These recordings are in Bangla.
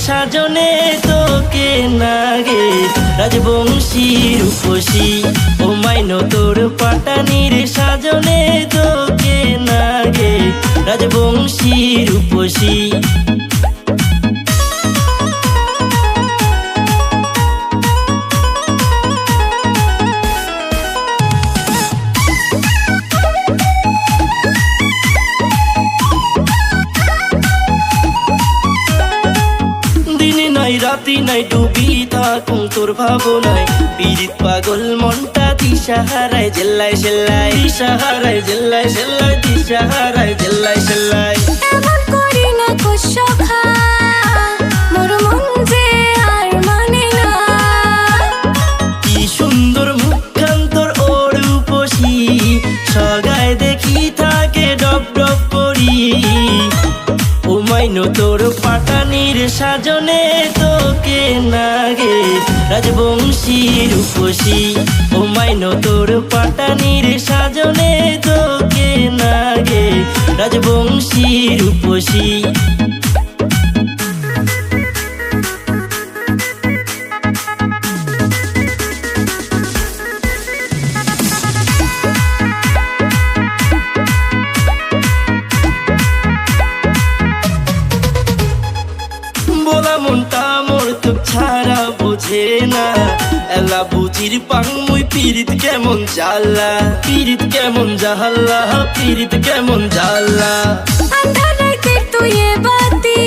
সাজনে তোকে নাগে রাজবংশী রূপসী ও মাইনো তোর পাটানির সাজনে তোকে নাগে রাজবংশী রূপসী। রাতি নাই ডুবি থাকুম তোর ভাবনায় পীড়িত পাগল মনটা দিশাহারায় জেল্লায় সেল্লাই দিশাহারায় জেল্লায় সেল্লাই দিশাহারায় জেল্লায় সেল্লাই। এমন করি না কো সখা মোর মন যে আর মানে না। কি সুন্দর মুখখান তোর ও রূপসী সগায় দেখি থাকে ডব ডব করি ও মাইনো তোর পাটানির সাজনে তোকে নাগে রাজবংশী রূপসী ও মাইনো তোর পাটানির সাজনে তোকে নাগে রাজবংশী রূপসী। বলা মনটা মোর তো ছাড়া বোঝে না এলা বুঝির পাং মুই পীড়িত কেমন জ্বালা পীড়িত কেমন জ্বালা পীড়িত কেমন জ্বালা। আন্ধারাইতে তুই এ বাতি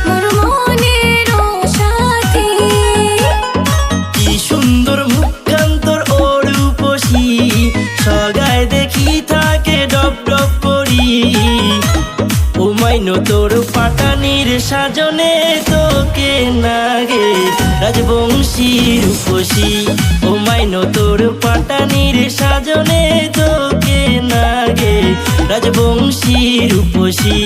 মোর মনের সাথী। কি সুন্দর মুখখান তোর ও রূপসী সগায় দেখি থাকে ডব ডব করি ও মাইনো তোর পাটানির সাজনে তোকে নাগে রাজবংশী রূপসী ও মাইনো তোর পাটানির সাজনে তোকে নাগে রাজবংশী রূপসী।